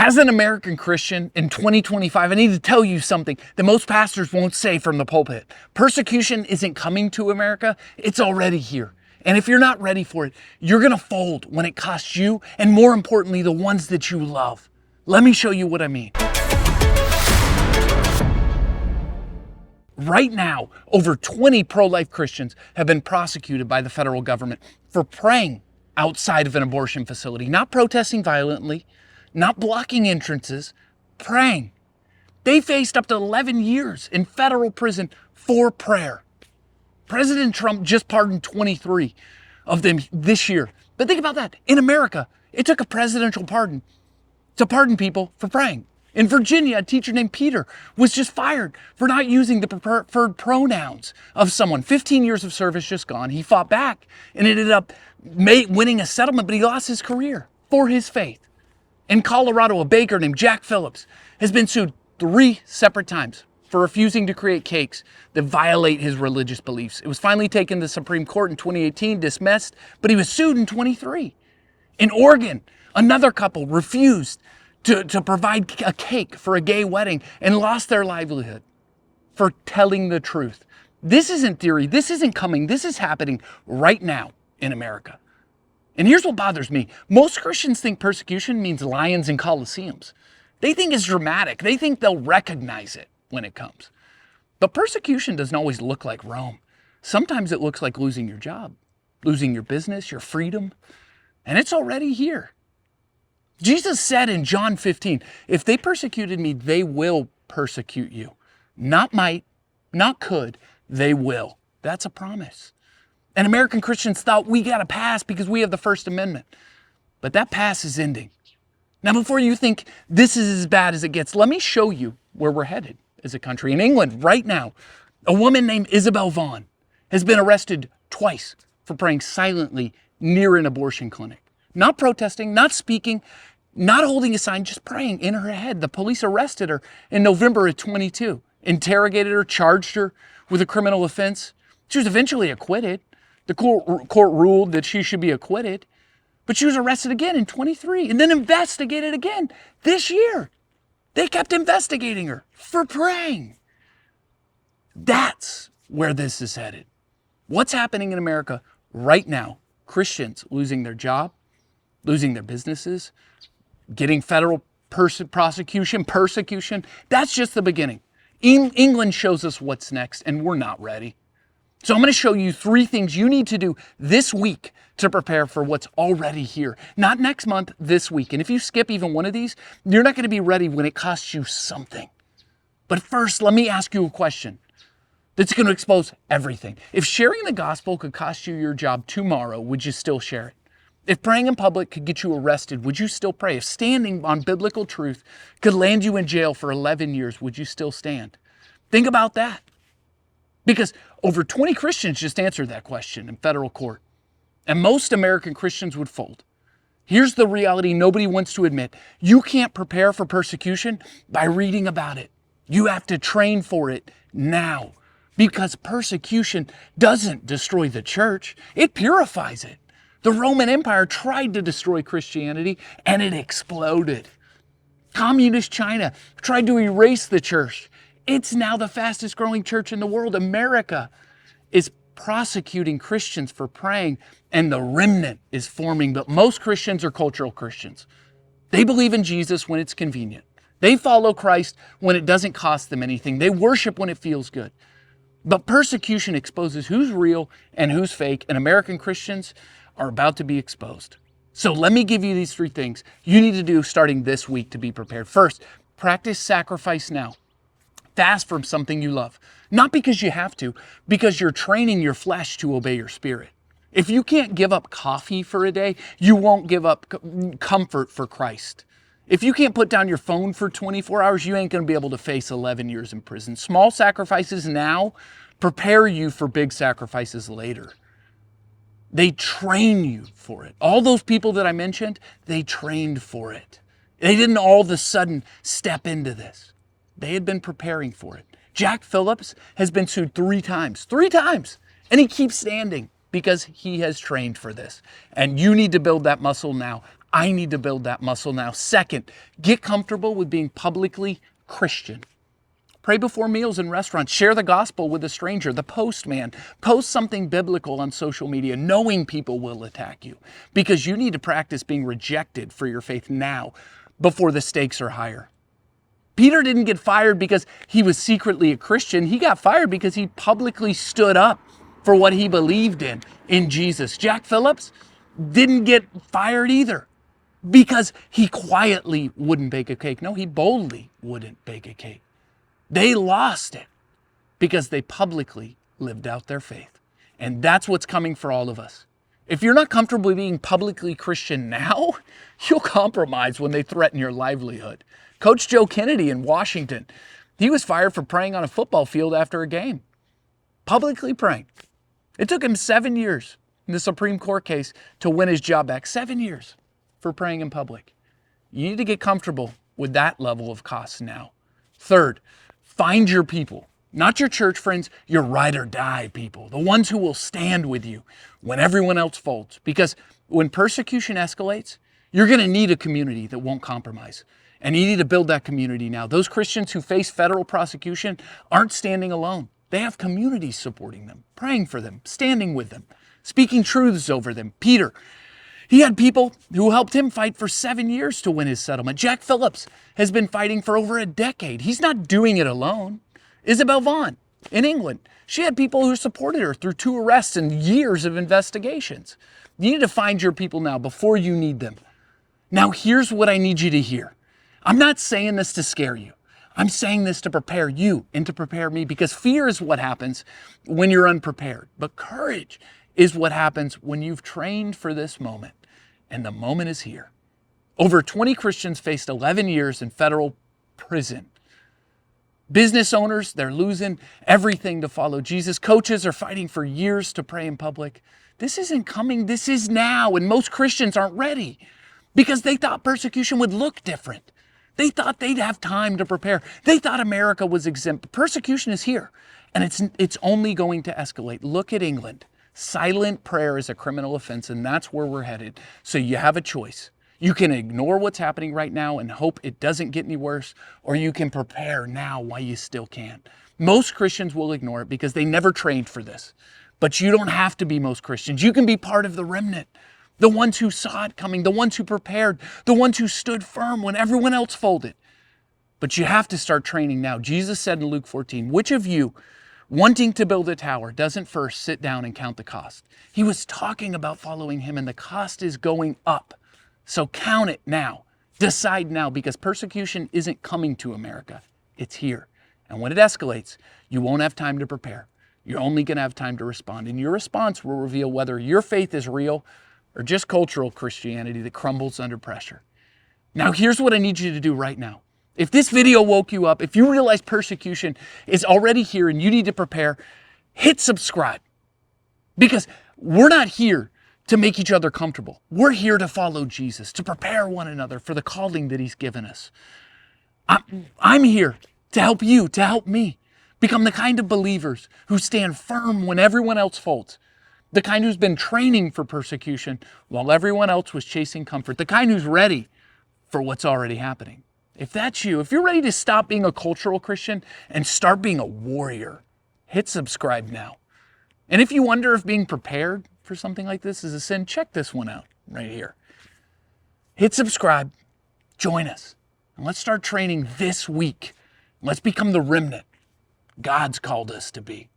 As an American Christian in 2025, I need to tell you something that most pastors won't say from the pulpit. Persecution isn't coming to America, it's already here. And if you're not ready for it, you're going to fold when it costs you, and more importantly, the ones that you love. Let me show you what I mean. Right now, over 20 pro-life Christians have been prosecuted by the federal government for praying outside of an abortion facility, not protesting violently, not blocking entrances, praying. They faced up to 11 years in federal prison for prayer. President Trump just pardoned 23 of them this year. But think about that. In America, it took a presidential pardon to pardon people for praying. In Virginia, a teacher named Peter was just fired for not using the preferred pronouns of someone. 15 years of service just gone. He fought back and ended up winning a settlement, but he lost his career for his faith. In Colorado, a baker named Jack Phillips has been sued 3 separate times for refusing to create cakes that violate his religious beliefs. It was finally taken to the Supreme Court in 2018, dismissed, but he was sued in 23. In Oregon, another couple refused to provide a cake for a gay wedding and lost their livelihood for telling the truth. This isn't theory. This isn't coming. This is happening right now in America. And here's what bothers me. Most Christians think persecution means lions and coliseums. They think it's dramatic. They think they'll recognize it when it comes. But persecution doesn't always look like Rome. Sometimes it looks like losing your job, losing your business, your freedom, and it's already here. Jesus said in John 15, if they persecuted me, they will persecute you. Not might, not could, they will. That's a promise. And American Christians thought we got a pass because we have the First Amendment. But that pass is ending. Now, before you think this is as bad as it gets, let me show you where we're headed as a country. In England, right now, a woman named Isabel Vaughan has been arrested twice for praying silently near an abortion clinic. Not protesting, not speaking, not holding a sign, just praying in her head. The police arrested her in November of 22, interrogated her, charged her with a criminal offense. She was eventually acquitted. The court ruled that she should be acquitted, but she was arrested again in 23 and then investigated again this year. They kept investigating her for praying. That's where this is headed. What's happening in America right now? Christians losing their job, losing their businesses, getting federal persecution. That's just the beginning. England shows us what's next, and we're not ready. So I'm going to show you 3 things you need to do this week to prepare for what's already here. Not next month, this week. And if you skip even one of these, you're not going to be ready when it costs you something. But first, let me ask you a question that's going to expose everything. If sharing the gospel could cost you your job tomorrow, would you still share it? If praying in public could get you arrested, would you still pray? If standing on biblical truth could land you in jail for 11 years, would you still stand? Think about that. Because over 20 Christians just answered that question in federal court. And most American Christians would fold. Here's the reality nobody wants to admit. You can't prepare for persecution by reading about it. You have to train for it now. Because persecution doesn't destroy the church. It purifies it. The Roman Empire tried to destroy Christianity and it exploded. Communist China tried to erase the church. It's now the fastest growing church in the world. America is prosecuting Christians for praying, and the remnant is forming. But most Christians are cultural Christians. They believe in Jesus when it's convenient. They follow Christ when it doesn't cost them anything. They worship when it feels good. But persecution exposes who's real and who's fake, and American Christians are about to be exposed. So let me give you these 3 things you need to do starting this week to be prepared. First, practice sacrifice now. Fast from something you love. Not because you have to, because you're training your flesh to obey your spirit. If you can't give up coffee for a day, you won't give up comfort for Christ. If you can't put down your phone for 24 hours, you ain't going to be able to face 11 years in prison. Small sacrifices now prepare you for big sacrifices later. They train you for it. All those people that I mentioned, they trained for it. They didn't all of a sudden step into this. They had been preparing for it. Jack Phillips has been sued 3 times. 3 times. And he keeps standing because he has trained for this. And you need to build that muscle now. I need to build that muscle now. Second, get comfortable with being publicly Christian. Pray before meals in restaurants. Share the gospel with a stranger, the postman. Post something biblical on social media, knowing people will attack you, because you need to practice being rejected for your faith now before the stakes are higher. Peter didn't get fired because he was secretly a Christian. He got fired because he publicly stood up for what he believed in Jesus. Jack Phillips didn't get fired either because he quietly wouldn't bake a cake. No, he boldly wouldn't bake a cake. They lost it because they publicly lived out their faith. And that's what's coming for all of us. If you're not comfortable being publicly Christian now, you'll compromise when they threaten your livelihood. Coach Joe Kennedy in Washington, he was fired for praying on a football field after a game. Publicly praying. It took him 7 years in the Supreme Court case to win his job back. 7 years for praying in public. You need to get comfortable with that level of cost now. Third, find your people, not your church friends, your ride or die people, the ones who will stand with you when everyone else folds. Because when persecution escalates, you're going to need a community that won't compromise. And you need to build that community now. Those Christians who face federal prosecution aren't standing alone. They have communities supporting them, praying for them, standing with them, speaking truths over them. Peter, he had people who helped him fight for 7 years to win his settlement. Jack Phillips has been fighting for over a decade. He's not doing it alone. Isabel Vaughn in England, she had people who supported her through 2 arrests and years of investigations. You need to find your people now before you need them. Now, here's what I need you to hear. I'm not saying this to scare you. I'm saying this to prepare you and to prepare me, because fear is what happens when you're unprepared. But courage is what happens when you've trained for this moment. And the moment is here. Over 20 Christians faced 11 years in federal prison. Business owners, they're losing everything to follow Jesus. Coaches are fighting for years to pray in public. This isn't coming, this is now. And most Christians aren't ready because they thought persecution would look different. They thought they'd have time to prepare. They thought America was exempt. Persecution is here, and it's only going to escalate. Look at England. Silent prayer is a criminal offense, and that's where we're headed. So you have a choice. You can ignore what's happening right now and hope it doesn't get any worse, or you can prepare now while you still can. Most Christians will ignore it because they never trained for this. But you don't have to be most Christians. You can be part of the remnant, the ones who saw it coming, the ones who prepared, the ones who stood firm when everyone else folded. But you have to start training now. Jesus said in Luke 14, which of you, wanting to build a tower, doesn't first sit down and count the cost? He was talking about following him, and the cost is going up. So count it now. Decide now, because persecution isn't coming to America. It's here. And when it escalates, you won't have time to prepare. You're only going to have time to respond. And your response will reveal whether your faith is real or just cultural Christianity that crumbles under pressure. Now, here's what I need you to do right now. If this video woke you up, if you realize persecution is already here and you need to prepare, hit subscribe. Because we're not here to make each other comfortable. We're here to follow Jesus, to prepare one another for the calling that he's given us. I'm here to help you, to help me become the kind of believers who stand firm when everyone else folds. The kind who's been training for persecution while everyone else was chasing comfort. The kind who's ready for what's already happening. If that's you, if you're ready to stop being a cultural Christian and start being a warrior, hit subscribe now. And if you wonder if being prepared for something like this is a sin, check this one out right here. Hit subscribe, join us, and let's start training this week. Let's become the remnant God's called us to be.